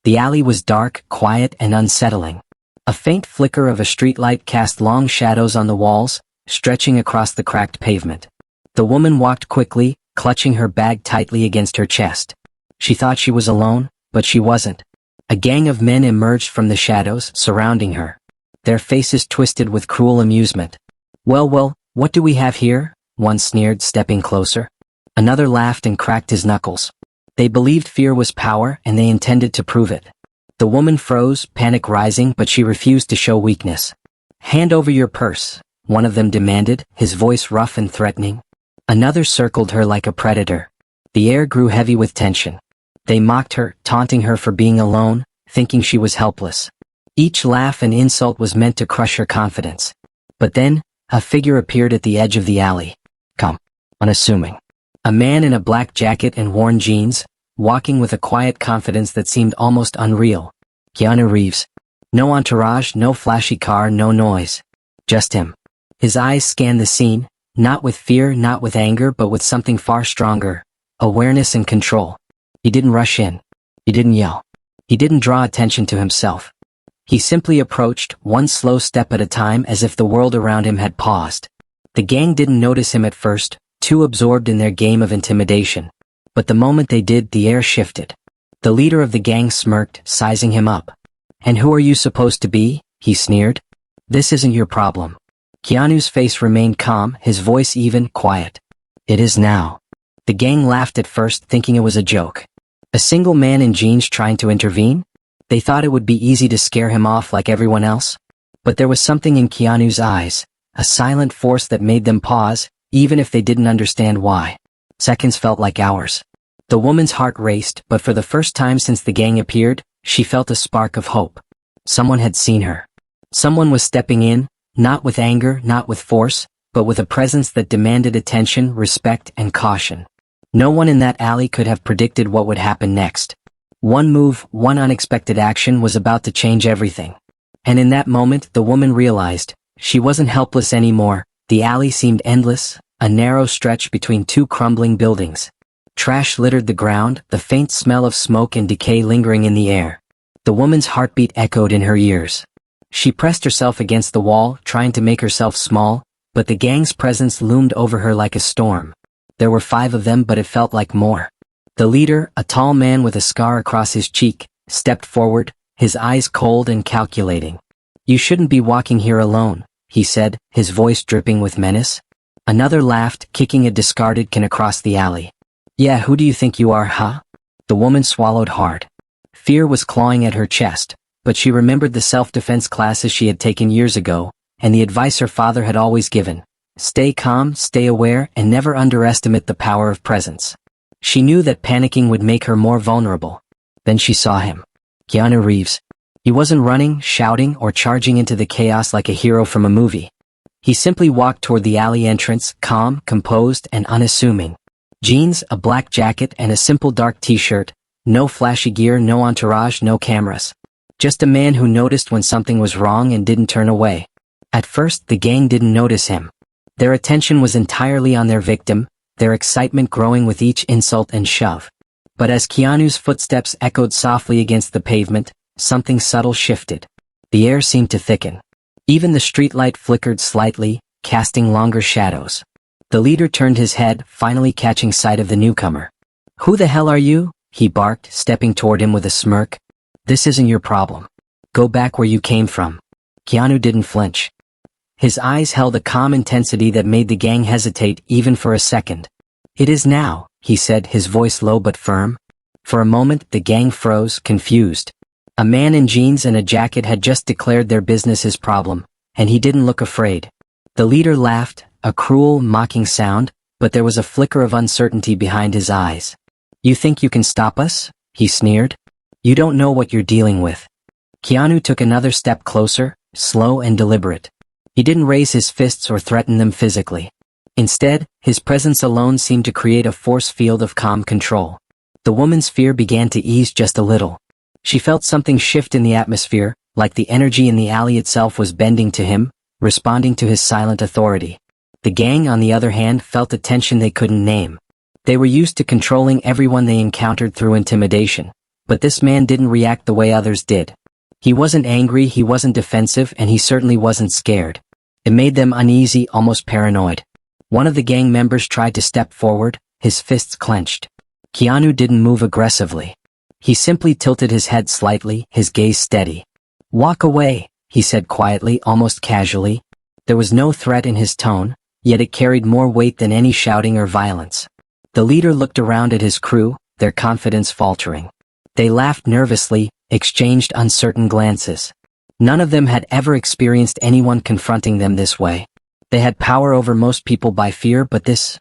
The alley was dark, quiet, and unsettling. A faint flicker of a streetlight cast long shadows on the walls, stretching across the cracked pavement. The woman walked quickly, clutching her bag tightly against her chest. She thought she was alone, but she wasn't. A gang of men emerged from the shadows, surrounding her. Their faces twisted with cruel amusement. Well, what do we have here?" one sneered, stepping closer. Another laughed and cracked his knuckles. They believed fear was power, and they intended to prove it. The woman froze, panic rising, but she refused to show weakness. "Hand over your purse," one of them demanded, his voice rough and threatening. Another circled her like a predator. The air grew heavy with tension. They mocked her, taunting her for being alone, thinking she was helpless. Each laugh and insult was meant to crush her confidence. But then, a figure appeared at the edge of the alley. Calm, unassuming. A man in a black jacket and worn jeans, walking with a quiet confidence that seemed almost unreal. Keanu Reeves. No entourage, no flashy car, no noise. Just him. His eyes scanned the scene, not with fear, not with anger, but with something far stronger. Awareness and control. He didn't rush in. He didn't yell. He didn't draw attention to himself. He simply approached, one slow step at a time, as if the world around him had paused. The gang didn't notice him at first, too absorbed in their game of intimidation. But the moment they did, the air shifted. The leader of the gang smirked, sizing him up. "And who are you supposed to be?" he sneered. "This isn't your problem." Keanu's face remained calm, his voice even, quiet. "It is now." The gang laughed at first, thinking it was a joke. A single man in jeans trying to intervene? They thought it would be easy to scare him off like everyone else. But there was something in Keanu's eyes, a silent force that made them pause, even if they didn't understand why. Seconds felt like hours. The woman's heart raced, but for the first time since the gang appeared, she felt a spark of hope. Someone had seen her. Someone was stepping in, not with anger, not with force, but with a presence that demanded attention, respect, and caution. No one in that alley could have predicted what would happen next. One move, one unexpected action was about to change everything. And in that moment, the woman realized, she wasn't helpless anymore. The alley seemed endless, a narrow stretch between two crumbling buildings. Trash littered the ground, the faint smell of smoke and decay lingering in the air. The woman's heartbeat echoed in her ears. She pressed herself against the wall, trying to make herself small, but the gang's presence loomed over her like a storm. There were 5 of them, but it felt like more. The leader, a tall man with a scar across his cheek, stepped forward, his eyes cold and calculating. "You shouldn't be walking here alone," he said, his voice dripping with menace. Another laughed, kicking a discarded can across the alley. "Yeah, who do you think you are, huh?" The woman swallowed hard. Fear was clawing at her chest, but she remembered the self-defense classes she had taken years ago, and the advice her father had always given. Stay calm, stay aware, and never underestimate the power of presence. She knew that panicking would make her more vulnerable. Then she saw him. Keanu Reeves. He wasn't running, shouting, or charging into the chaos like a hero from a movie. He simply walked toward the alley entrance, calm, composed, and unassuming. Jeans, a black jacket, and a simple dark t-shirt. No flashy gear, no entourage, no cameras. Just a man who noticed when something was wrong and didn't turn away. At first, the gang didn't notice him. Their attention was entirely on their victim, their excitement growing with each insult and shove. But as Keanu's footsteps echoed softly against the pavement, something subtle shifted. The air seemed to thicken. Even the streetlight flickered slightly, casting longer shadows. The leader turned his head, finally catching sight of the newcomer. "Who the hell are you?" he barked, stepping toward him with a smirk. "This isn't your problem. Go back where you came from." Keanu didn't flinch. His eyes held a calm intensity that made the gang hesitate even for a second. "It is now," he said, his voice low but firm. For a moment, the gang froze, confused. A man in jeans and a jacket had just declared their business his problem, and he didn't look afraid. The leader laughed, a cruel, mocking sound, but there was a flicker of uncertainty behind his eyes. "You think you can stop us?" he sneered. "You don't know what you're dealing with." Keanu took another step closer, slow and deliberate. He didn't raise his fists or threaten them physically. Instead, his presence alone seemed to create a force field of calm control. The woman's fear began to ease just a little. She felt something shift in the atmosphere, like the energy in the alley itself was bending to him, responding to his silent authority. The gang, on the other hand, felt a tension they couldn't name. They were used to controlling everyone they encountered through intimidation, But this man didn't react the way others did. He wasn't angry, he wasn't defensive, and he certainly wasn't scared. It made them uneasy, almost paranoid. One of the gang members tried to step forward, his fists clenched. Keanu didn't move aggressively. He simply tilted his head slightly, his gaze steady. "Walk away," he said quietly, almost casually. There was no threat in his tone, yet it carried more weight than any shouting or violence. The leader looked around at his crew, their confidence faltering. They laughed nervously, exchanged uncertain glances. None of them had ever experienced anyone confronting them this way. They had power over most people by fear, but this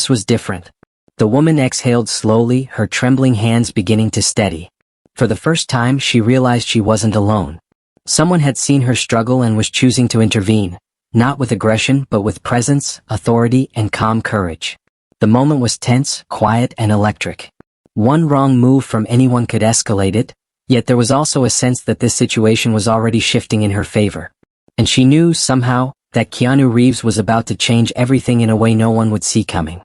was different. The woman exhaled slowly, her trembling hands beginning to steady. For the first time, she realized she wasn't alone. Someone had seen her struggle and was choosing to intervene, not with aggression but with presence, authority, and calm courage. The moment was tense, quiet, and electric. One wrong move from anyone could escalate it, yet there was also a sense that this situation was already shifting in her favor. And she knew, somehow, that Keanu Reeves was about to change everything in a way no one would see coming.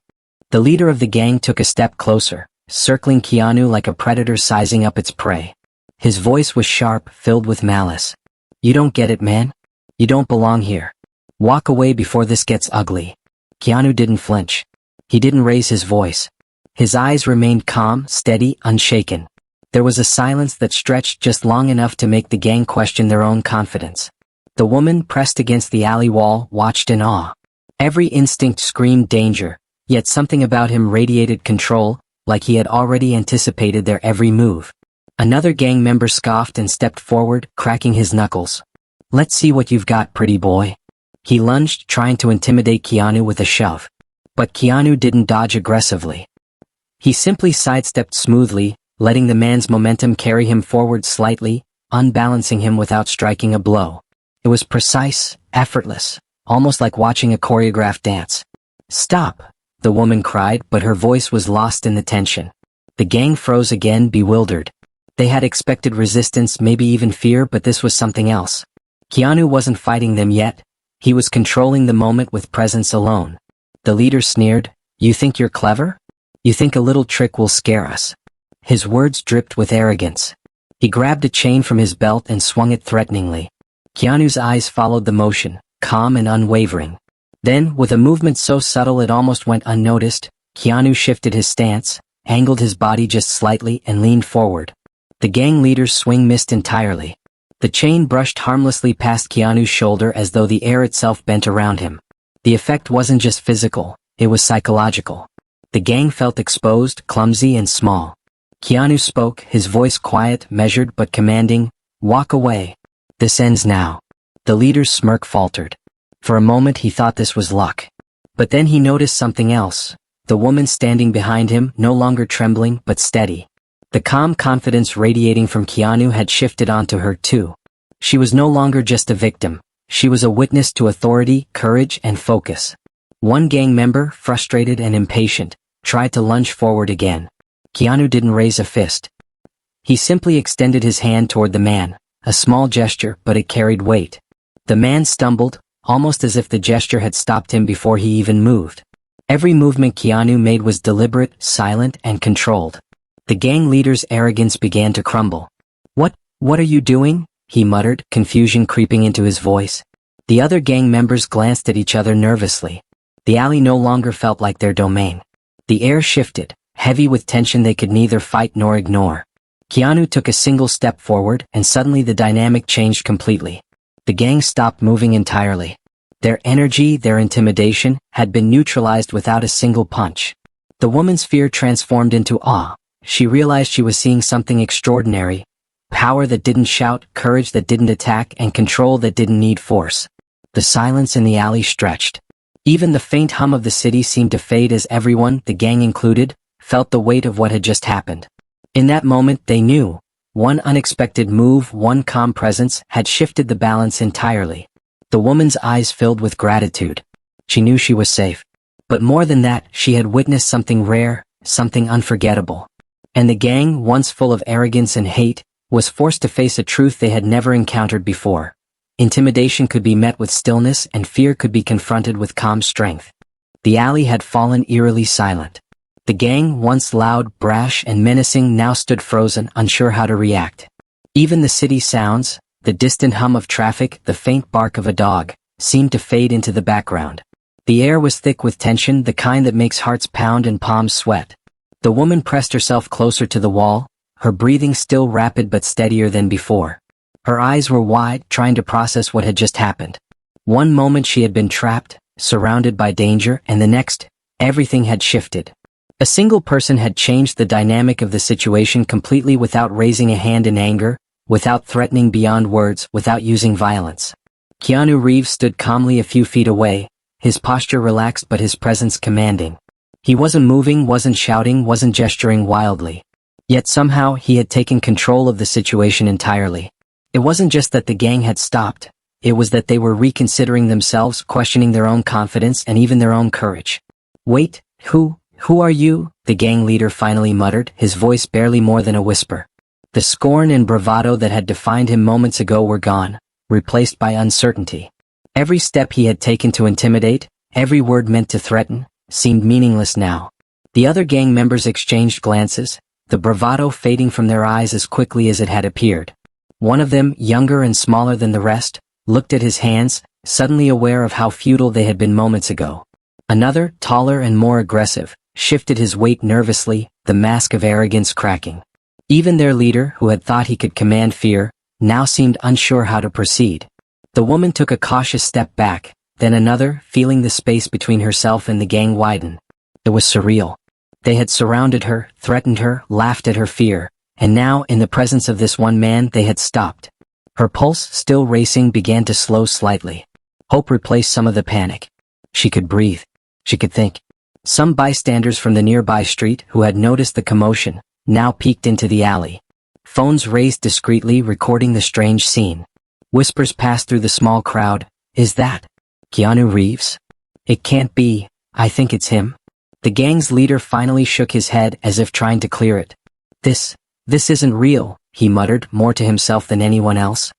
The leader of the gang took a step closer, circling Keanu like a predator sizing up its prey. His voice was sharp, filled with malice. "You don't get it, man. You don't belong here. Walk away before this gets ugly." Keanu didn't flinch. He didn't raise his voice. His eyes remained calm, steady, unshaken. There was a silence that stretched just long enough to make the gang question their own confidence. The woman, pressed against the alley wall, watched in awe. Every instinct screamed danger, yet something about him radiated control, like he had already anticipated their every move. Another gang member scoffed and stepped forward, cracking his knuckles. "Let's see what you've got, pretty boy." He lunged, trying to intimidate Keanu with a shove. But Keanu didn't dodge aggressively. He simply sidestepped smoothly, letting the man's momentum carry him forward slightly, unbalancing him without striking a blow. It was precise, effortless, almost like watching a choreographed dance. "Stop!" the woman cried, but her voice was lost in the tension. The gang froze again, bewildered. They had expected resistance, maybe even fear, but this was something else. Keanu wasn't fighting them yet. He was controlling the moment with presence alone. The leader sneered, "You think you're clever? You think a little trick will scare us?" His words dripped with arrogance. He grabbed a chain from his belt and swung it threateningly. Keanu's eyes followed the motion, calm and unwavering. Then, with a movement so subtle it almost went unnoticed, Keanu shifted his stance, angled his body just slightly, and leaned forward. The gang leader's swing missed entirely. The chain brushed harmlessly past Keanu's shoulder as though the air itself bent around him. The effect wasn't just physical, it was psychological. The gang felt exposed, clumsy, and small. Keanu spoke, his voice quiet, measured but commanding, "Walk away. This ends now." The leader's smirk faltered. For a moment he thought this was luck. But then he noticed something else. The woman standing behind him, no longer trembling but steady. The calm confidence radiating from Keanu had shifted onto her too. She was no longer just a victim. She was a witness to authority, courage, and focus. One gang member, frustrated and impatient, tried to lunge forward again. Keanu didn't raise a fist. He simply extended his hand toward the man, a small gesture, but it carried weight. The man stumbled, almost as if the gesture had stopped him before he even moved. Every movement Keanu made was deliberate, silent, and controlled. The gang leader's arrogance began to crumble. What are you doing?" he muttered, confusion creeping into his voice. The other gang members glanced at each other nervously. The alley no longer felt like their domain. The air shifted, heavy with tension they could neither fight nor ignore. Keanu took a single step forward, and suddenly the dynamic changed completely. The gang stopped moving entirely. Their energy, their intimidation, had been neutralized without a single punch. The woman's fear transformed into awe. She realized she was seeing something extraordinary. Power that didn't shout, courage that didn't attack, and control that didn't need force. The silence in the alley stretched. Even the faint hum of the city seemed to fade as everyone, the gang included, felt the weight of what had just happened. In that moment they knew. One unexpected move, one calm presence, had shifted the balance entirely. The woman's eyes filled with gratitude. She knew she was safe. But more than that, she had witnessed something rare, something unforgettable. And the gang, once full of arrogance and hate, was forced to face a truth they had never encountered before. Intimidation could be met with stillness, and fear could be confronted with calm strength. The alley had fallen eerily silent. The gang, once loud, brash, and menacing, now stood frozen, unsure how to react. Even the city sounds, the distant hum of traffic, the faint bark of a dog, seemed to fade into the background. The air was thick with tension, the kind that makes hearts pound and palms sweat. The woman pressed herself closer to the wall, her breathing still rapid but steadier than before. Her eyes were wide, trying to process what had just happened. One moment she had been trapped, surrounded by danger, and the next, everything had shifted. A single person had changed the dynamic of the situation completely without raising a hand in anger, without threatening beyond words, without using violence. Keanu Reeves stood calmly a few feet away, his posture relaxed but his presence commanding. He wasn't moving, wasn't shouting, wasn't gesturing wildly. Yet somehow he had taken control of the situation entirely. It wasn't just that the gang had stopped, it was that they were reconsidering themselves, questioning their own confidence and even their own courage. "Wait, who are you?" the gang leader finally muttered, his voice barely more than a whisper. The scorn and bravado that had defined him moments ago were gone, replaced by uncertainty. Every step he had taken to intimidate, every word meant to threaten, seemed meaningless now. The other gang members exchanged glances, the bravado fading from their eyes as quickly as it had appeared. One of them, younger and smaller than the rest, looked at his hands, suddenly aware of how futile they had been moments ago. Another, taller and more aggressive, shifted his weight nervously, the mask of arrogance cracking. Even their leader, who had thought he could command fear, now seemed unsure how to proceed. The woman took a cautious step back, then another, feeling the space between herself and the gang widen. It was surreal. They had surrounded her, threatened her, laughed at her fear, and now, in the presence of this one man, they had stopped. Her pulse, still racing, began to slow slightly. Hope replaced some of the panic. She could breathe. She could think. Some bystanders from the nearby street, who had noticed the commotion, now peeked into the alley. Phones raised discreetly, recording the strange scene. Whispers passed through the small crowd. "Is that Keanu Reeves? It can't be. I think it's him." The gang's leader finally shook his head as if trying to clear it. This isn't real," he muttered, more to himself than anyone else.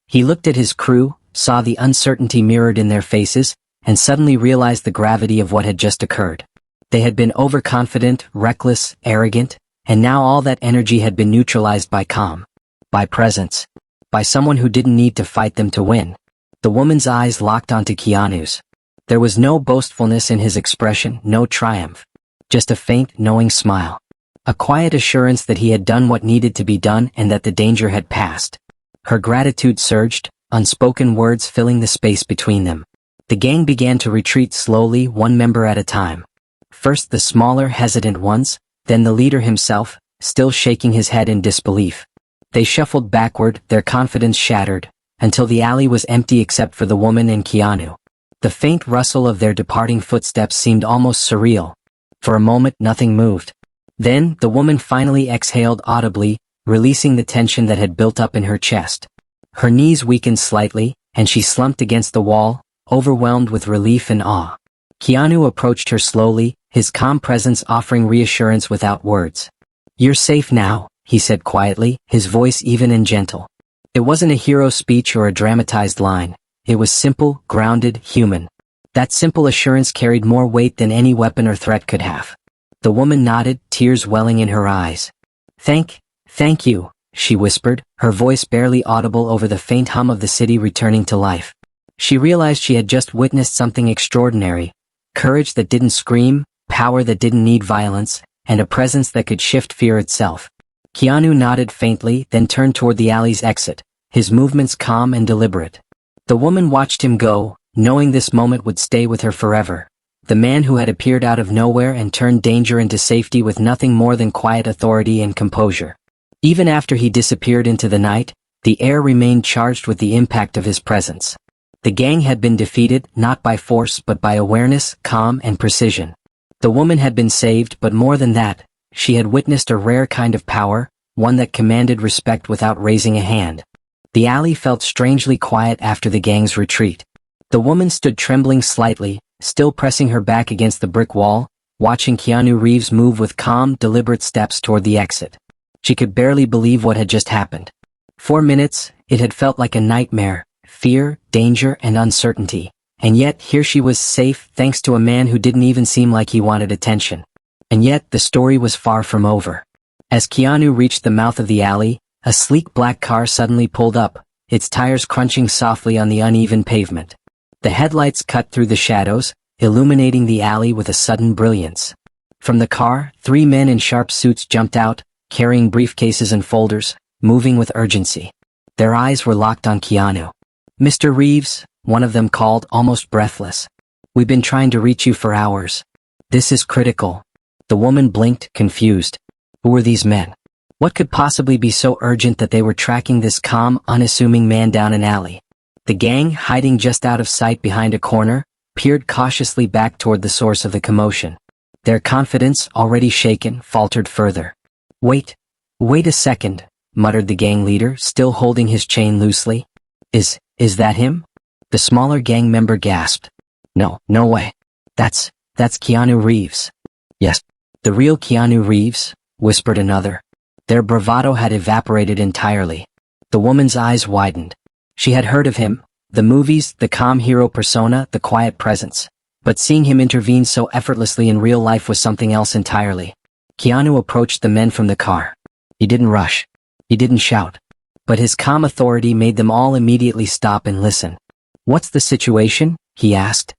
He looked at his crew, saw the uncertainty mirrored in their faces, and suddenly realized the gravity of what had just occurred. They had been overconfident, reckless, arrogant, and now all that energy had been neutralized by calm, by presence, by someone who didn't need to fight them to win. The woman's eyes locked onto Keanu's. There was no boastfulness in his expression, no triumph. Just a faint, knowing smile. A quiet assurance that he had done what needed to be done and that the danger had passed. Her gratitude surged, unspoken words filling the space between them. The gang began to retreat slowly, one member at a time. First the smaller, hesitant ones, then the leader himself, still shaking his head in disbelief. They shuffled backward, their confidence shattered, until the alley was empty except for the woman and Keanu. The faint rustle of their departing footsteps seemed almost surreal. For a moment nothing moved. Then, the woman finally exhaled audibly, releasing the tension that had built up in her chest. Her knees weakened slightly, and she slumped against the wall, overwhelmed with relief and awe. Keanu approached her slowly, his calm presence offering reassurance without words. "You're safe now," he said quietly, his voice even and gentle. It wasn't a hero speech or a dramatized line. It was simple, grounded, human. That simple assurance carried more weight than any weapon or threat could have. The woman nodded, tears welling in her eyes. Thank you," she whispered, her voice barely audible over the faint hum of the city returning to life. She realized she had just witnessed something extraordinary. Courage that didn't scream, power that didn't need violence, and a presence that could shift fear itself. Keanu nodded faintly, then turned toward the alley's exit, his movements calm and deliberate. The woman watched him go, knowing this moment would stay with her forever. The man who had appeared out of nowhere and turned danger into safety with nothing more than quiet authority and composure. Even after he disappeared into the night, the air remained charged with the impact of his presence. The gang had been defeated, not by force but by awareness, calm, and precision. The woman had been saved, but more than that, she had witnessed a rare kind of power, one that commanded respect without raising a hand. The alley felt strangely quiet after the gang's retreat. The woman stood trembling slightly, still pressing her back against the brick wall, watching Keanu Reeves move with calm, deliberate steps toward the exit. She could barely believe what had just happened. For minutes, it had felt like a nightmare, fear, danger, and uncertainty. And yet, here she was safe thanks to a man who didn't even seem like he wanted attention. And yet, the story was far from over. As Keanu reached the mouth of the alley, a sleek black car suddenly pulled up, its tires crunching softly on the uneven pavement. The headlights cut through the shadows, illuminating the alley with a sudden brilliance. From the car, 3 men in sharp suits jumped out, carrying briefcases and folders, moving with urgency. Their eyes were locked on Keanu. "Mr. Reeves," one of them called, almost breathless. "We've been trying to reach you for hours. This is critical." The woman blinked, confused. Who were these men? What could possibly be so urgent that they were tracking this calm, unassuming man down an alley? The gang, hiding just out of sight behind a corner, peered cautiously back toward the source of the commotion. Their confidence, already shaken, faltered further. Wait a second," muttered the gang leader, still holding his chain loosely. Is that him?" The smaller gang member gasped. No way. That's Keanu Reeves." "Yes, the real Keanu Reeves," whispered another. Their bravado had evaporated entirely. The woman's eyes widened. She had heard of him, the movies, the calm hero persona, the quiet presence. But seeing him intervene so effortlessly in real life was something else entirely. Keanu approached the men from the car. He didn't rush. He didn't shout. But his calm authority made them all immediately stop and listen. "What's the situation?" he asked.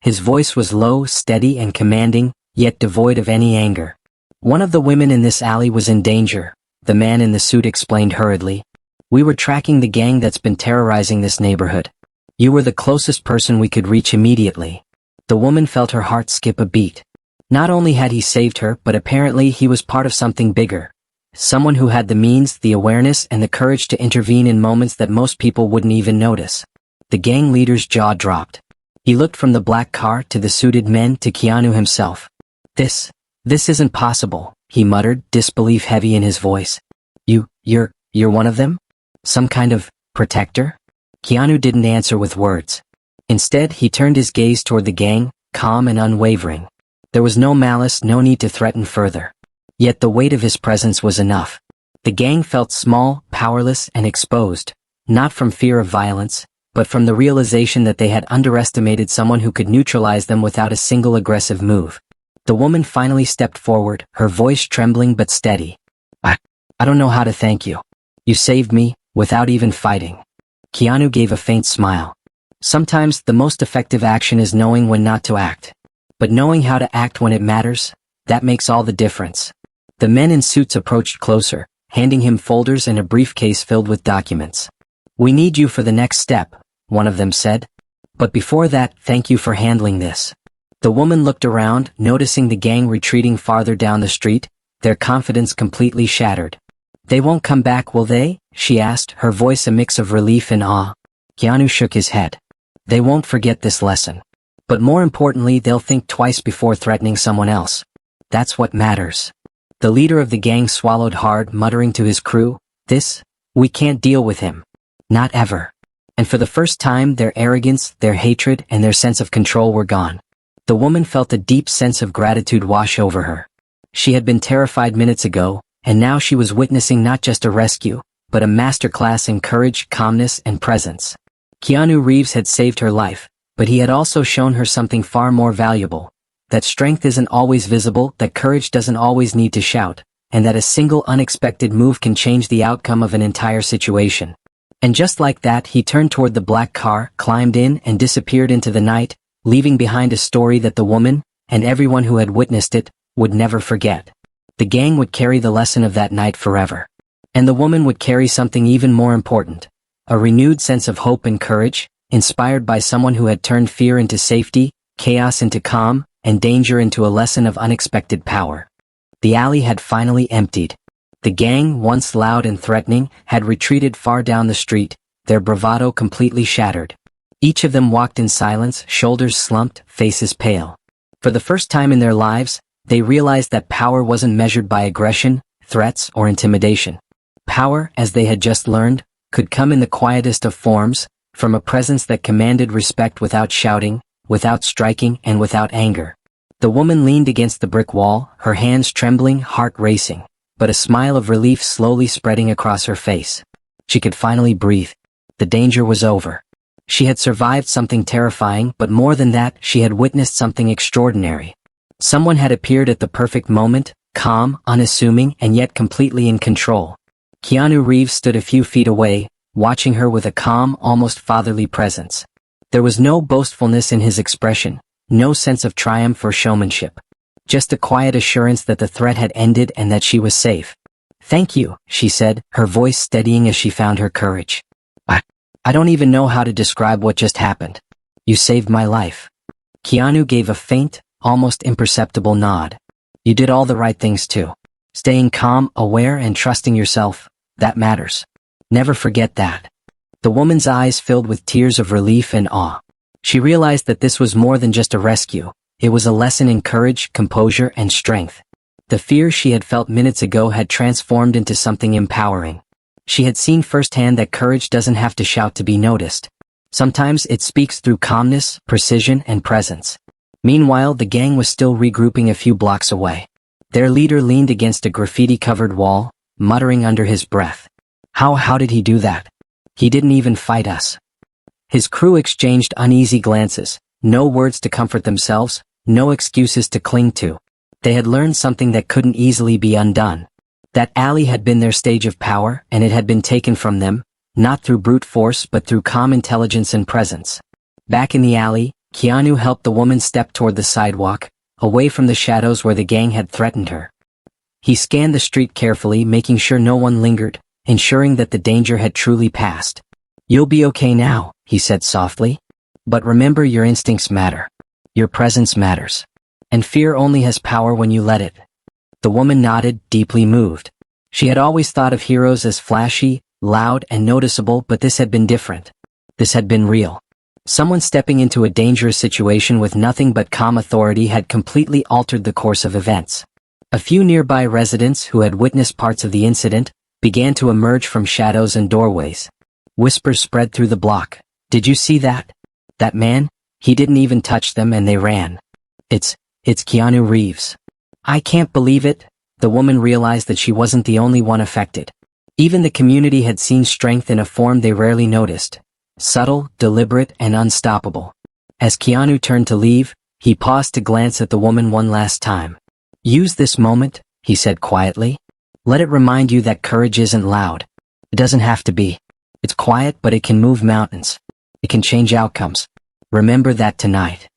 His voice was low, steady, and commanding, yet devoid of any anger. "One of the women in this alley was in danger," the man in the suit explained hurriedly. "We were tracking the gang that's been terrorizing this neighborhood. You were the closest person we could reach immediately." The woman felt her heart skip a beat. Not only had he saved her, but apparently he was part of something bigger. Someone who had the means, the awareness, and the courage to intervene in moments that most people wouldn't even notice. The gang leader's jaw dropped. He looked from the black car to the suited men to Keanu himself. This isn't possible," he muttered, disbelief heavy in his voice. You're one of them? Some kind of protector?" Keanu didn't answer with words. Instead, he turned his gaze toward the gang, calm and unwavering. There was no malice, no need to threaten further. Yet the weight of his presence was enough. The gang felt small, powerless, and exposed, not from fear of violence, but from the realization that they had underestimated someone who could neutralize them without a single aggressive move. The woman finally stepped forward, her voice trembling but steady. I don't know how to thank you. You saved me, without even fighting." Keanu gave a faint smile. Sometimes the most effective action is knowing when not to act. But knowing how to act when it matters, that makes all the difference. The men in suits approached closer, handing him folders and a briefcase filled with documents. "We need you for the next step," one of them said. "But before that, thank you for handling this." The woman looked around, noticing the gang retreating farther down the street, their confidence completely shattered. "They won't come back, will they?" she asked, her voice a mix of relief and awe. Keanu shook his head. "They won't forget this lesson. But more importantly, they'll think twice before threatening someone else. That's what matters." The leader of the gang swallowed hard, muttering to his crew, "We can't deal with him. Not ever." And for the first time, their arrogance, their hatred, and their sense of control were gone. The woman felt a deep sense of gratitude wash over her. She had been terrified minutes ago, and now she was witnessing not just a rescue, but a masterclass in courage, calmness, and presence. Keanu Reeves had saved her life, but he had also shown her something far more valuable. That strength isn't always visible, that courage doesn't always need to shout, and that a single unexpected move can change the outcome of an entire situation. And just like that, he turned toward the black car, climbed in, and disappeared into the night, leaving behind a story that the woman, and everyone who had witnessed it, would never forget. The gang would carry the lesson of that night forever. And the woman would carry something even more important. A renewed sense of hope and courage, inspired by someone who had turned fear into safety, chaos into calm, and danger into a lesson of unexpected power. The alley had finally emptied. The gang, once loud and threatening, had retreated far down the street, their bravado completely shattered. Each of them walked in silence, shoulders slumped, faces pale. For the first time in their lives, they realized that power wasn't measured by aggression, threats, or intimidation. Power, as they had just learned, could come in the quietest of forms, from a presence that commanded respect without shouting, without striking, and without anger. The woman leaned against the brick wall, her hands trembling, heart racing, but a smile of relief slowly spreading across her face. She could finally breathe. The danger was over. She had survived something terrifying, but more than that, she had witnessed something extraordinary. Someone had appeared at the perfect moment, calm, unassuming, and yet completely in control. Keanu Reeves stood a few feet away, watching her with a calm, almost fatherly presence. There was no boastfulness in his expression, no sense of triumph or showmanship. Just a quiet assurance that the threat had ended and that she was safe. "Thank you," she said, her voice steadying as she found her courage. I don't even know how to describe what just happened. You saved my life." Keanu gave a faint, almost imperceptible nod. "You did all the right things too. Staying calm, aware, and trusting yourself, that matters. Never forget that." The woman's eyes filled with tears of relief and awe. She realized that this was more than just a rescue. It was a lesson in courage, composure, and strength. The fear she had felt minutes ago had transformed into something empowering. She had seen firsthand that courage doesn't have to shout to be noticed. Sometimes it speaks through calmness, precision, and presence. Meanwhile, the gang was still regrouping a few blocks away. Their leader leaned against a graffiti-covered wall, muttering under his breath. How did he do that? He didn't even fight us." His crew exchanged uneasy glances, no words to comfort themselves, no excuses to cling to. They had learned something that couldn't easily be undone. That alley had been their stage of power, and it had been taken from them, not through brute force but through calm intelligence and presence. Back in the alley, Keanu helped the woman step toward the sidewalk, away from the shadows where the gang had threatened her. He scanned the street carefully, making sure no one lingered, ensuring that the danger had truly passed. "You'll be okay now," he said softly. "But remember, your instincts matter. Your presence matters. And fear only has power when you let it." The woman nodded, deeply moved. She had always thought of heroes as flashy, loud, and noticeable, but this had been different. This had been real. Someone stepping into a dangerous situation with nothing but calm authority had completely altered the course of events. A few nearby residents who had witnessed parts of the incident began to emerge from shadows and doorways. Whispers spread through the block. "Did you see that? That man? He didn't even touch them and they ran. It's Keanu Reeves." "I can't believe it." The woman realized that she wasn't the only one affected. Even the community had seen strength in a form they rarely noticed. Subtle, deliberate, and unstoppable. As Keanu turned to leave, he paused to glance at the woman one last time. "Use this moment," he said quietly. "Let it remind you that courage isn't loud. It doesn't have to be. It's quiet, but it can move mountains. It can change outcomes. Remember that tonight."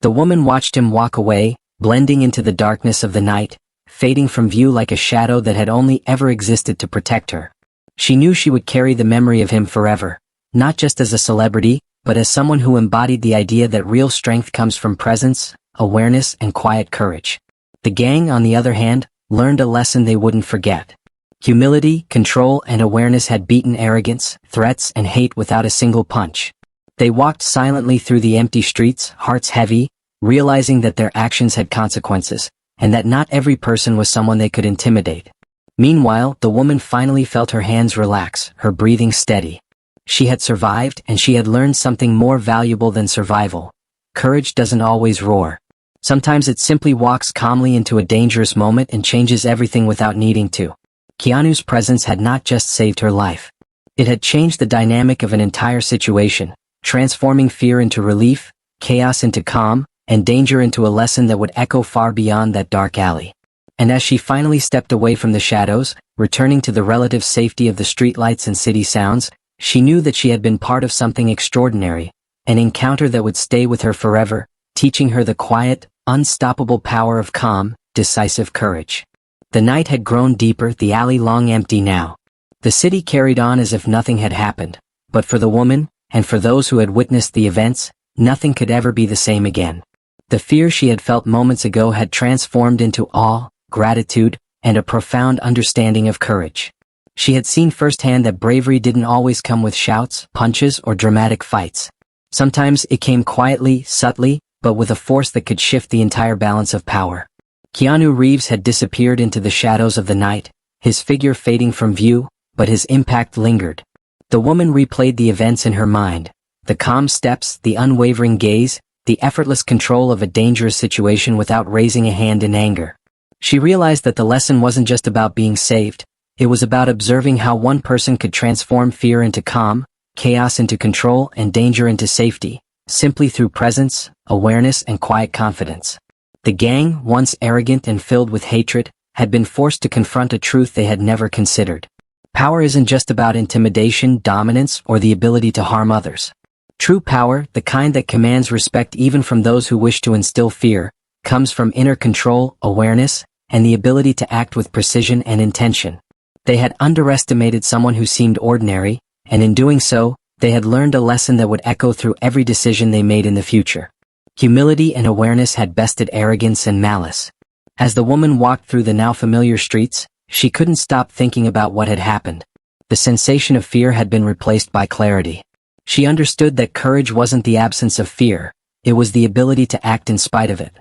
The woman watched him walk away, blending into the darkness of the night, fading from view like a shadow that had only ever existed to protect her. She knew she would carry the memory of him forever, not just as a celebrity, but as someone who embodied the idea that real strength comes from presence, awareness, and quiet courage. The gang, on the other hand, learned a lesson they wouldn't forget. Humility, control, and awareness had beaten arrogance, threats, and hate without a single punch. They walked silently through the empty streets, hearts heavy, realizing that their actions had consequences, and that not every person was someone they could intimidate. Meanwhile, the woman finally felt her hands relax, her breathing steady. She had survived, and she had learned something more valuable than survival. Courage doesn't always roar. Sometimes it simply walks calmly into a dangerous moment and changes everything without needing to. Keanu's presence had not just saved her life. It had changed the dynamic of an entire situation, transforming fear into relief, chaos into calm, and danger into a lesson that would echo far beyond that dark alley. And as she finally stepped away from the shadows, returning to the relative safety of the streetlights and city sounds, she knew that she had been part of something extraordinary, an encounter that would stay with her forever, teaching her the quiet, unstoppable power of calm, decisive courage. The night had grown deeper, the alley long empty now. The city carried on as if nothing had happened, but for the woman, and for those who had witnessed the events, nothing could ever be the same again. The fear she had felt moments ago had transformed into awe, gratitude, and a profound understanding of courage. She had seen firsthand that bravery didn't always come with shouts, punches, or dramatic fights. Sometimes it came quietly, subtly, but with a force that could shift the entire balance of power. Keanu Reeves had disappeared into the shadows of the night, his figure fading from view, but his impact lingered. The woman replayed the events in her mind, the calm steps, the unwavering gaze, the effortless control of a dangerous situation without raising a hand in anger. She realized that the lesson wasn't just about being saved, it was about observing how one person could transform fear into calm, chaos into control, and danger into safety, simply through presence, awareness, and quiet confidence. The gang, once arrogant and filled with hatred, had been forced to confront a truth they had never considered. Power isn't just about intimidation, dominance, or the ability to harm others. True power, the kind that commands respect even from those who wish to instill fear, comes from inner control, awareness, and the ability to act with precision and intention. They had underestimated someone who seemed ordinary, and in doing so, they had learned a lesson that would echo through every decision they made in the future. Humility and awareness had bested arrogance and malice. As the woman walked through the now familiar streets, she couldn't stop thinking about what had happened. The sensation of fear had been replaced by clarity. She understood that courage wasn't the absence of fear, it was the ability to act in spite of it.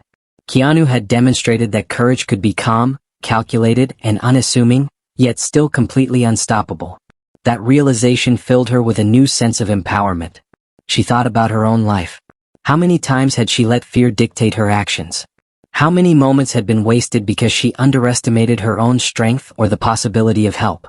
Keanu had demonstrated that courage could be calm, calculated, and unassuming, yet still completely unstoppable. That realization filled her with a new sense of empowerment. She thought about her own life. How many times had she let fear dictate her actions? How many moments had been wasted because she underestimated her own strength or the possibility of help?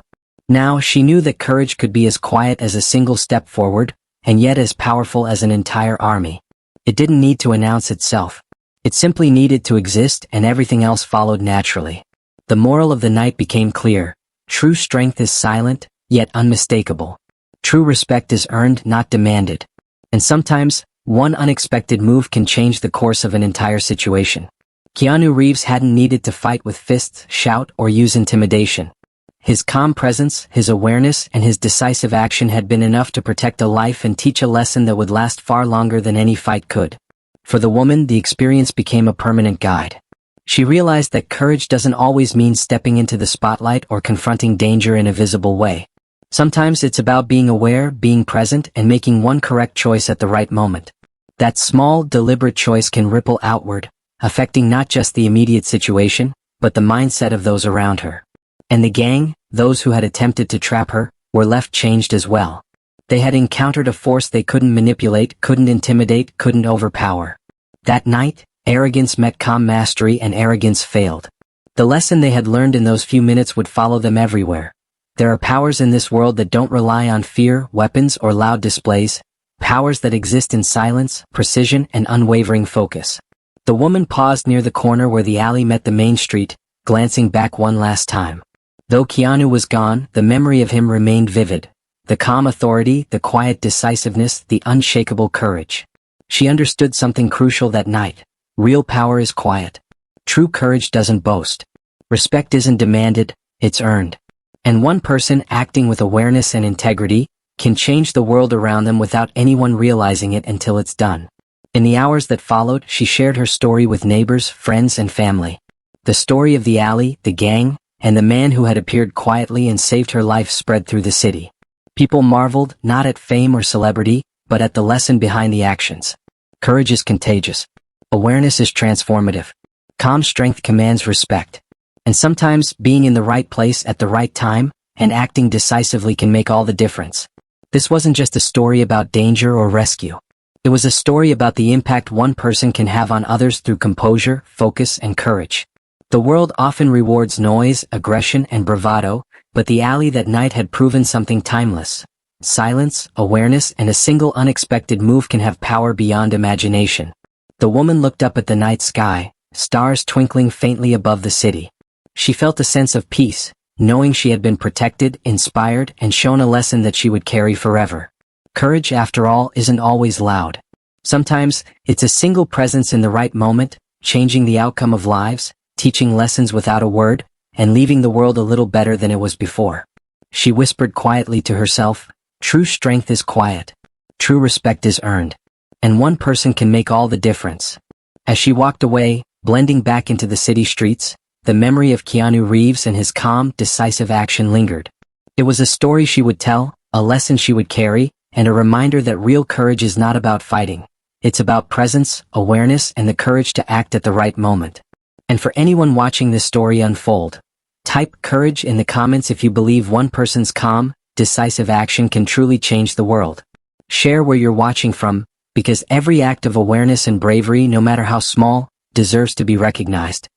Now she knew that courage could be as quiet as a single step forward, and yet as powerful as an entire army. It didn't need to announce itself. It simply needed to exist, and everything else followed naturally. The moral of the night became clear. True strength is silent, yet unmistakable. True respect is earned, not demanded. And sometimes, one unexpected move can change the course of an entire situation. Keanu Reeves hadn't needed to fight with fists, shout, or use intimidation. His calm presence, his awareness, and his decisive action had been enough to protect a life and teach a lesson that would last far longer than any fight could. For the woman, the experience became a permanent guide. She realized that courage doesn't always mean stepping into the spotlight or confronting danger in a visible way. Sometimes it's about being aware, being present, and making one correct choice at the right moment. That small, deliberate choice can ripple outward, affecting not just the immediate situation, but the mindset of those around her. And the gang, those who had attempted to trap her, were left changed as well. They had encountered a force they couldn't manipulate, couldn't intimidate, couldn't overpower. That night, arrogance met calm mastery and arrogance failed. The lesson they had learned in those few minutes would follow them everywhere. There are powers in this world that don't rely on fear, weapons, or loud displays, powers that exist in silence, precision, and unwavering focus. The woman paused near the corner where the alley met the main street, glancing back one last time. Though Keanu was gone, the memory of him remained vivid. The calm authority, the quiet decisiveness, the unshakable courage. She understood something crucial that night. Real power is quiet. True courage doesn't boast. Respect isn't demanded, it's earned. And one person acting with awareness and integrity can change the world around them without anyone realizing it until it's done. In the hours that followed, she shared her story with neighbors, friends, and family. The story of the alley, the gang, and the man who had appeared quietly and saved her life spread through the city. People marveled, not at fame or celebrity, but at the lesson behind the actions. Courage is contagious. Awareness is transformative. Calm strength commands respect. And sometimes, being in the right place at the right time, and acting decisively can make all the difference. This wasn't just a story about danger or rescue. It was a story about the impact one person can have on others through composure, focus, and courage. The world often rewards noise, aggression, and bravado, but the alley that night had proven something timeless. Silence, awareness, and a single unexpected move can have power beyond imagination. The woman looked up at the night sky, stars twinkling faintly above the city. She felt a sense of peace, knowing she had been protected, inspired, and shown a lesson that she would carry forever. Courage, after all, isn't always loud. Sometimes, it's a single presence in the right moment, changing the outcome of lives, teaching lessons without a word, and leaving the world a little better than it was before. She whispered quietly to herself, "True strength is quiet. True respect is earned. And one person can make all the difference." As she walked away, blending back into the city streets, the memory of Keanu Reeves and his calm, decisive action lingered. It was a story she would tell, a lesson she would carry, and a reminder that real courage is not about fighting. It's about presence, awareness, and the courage to act at the right moment. And for anyone watching this story unfold, type courage in the comments if you believe one person's calm, decisive action can truly change the world. Share where you're watching from, because every act of awareness and bravery, no matter how small, deserves to be recognized.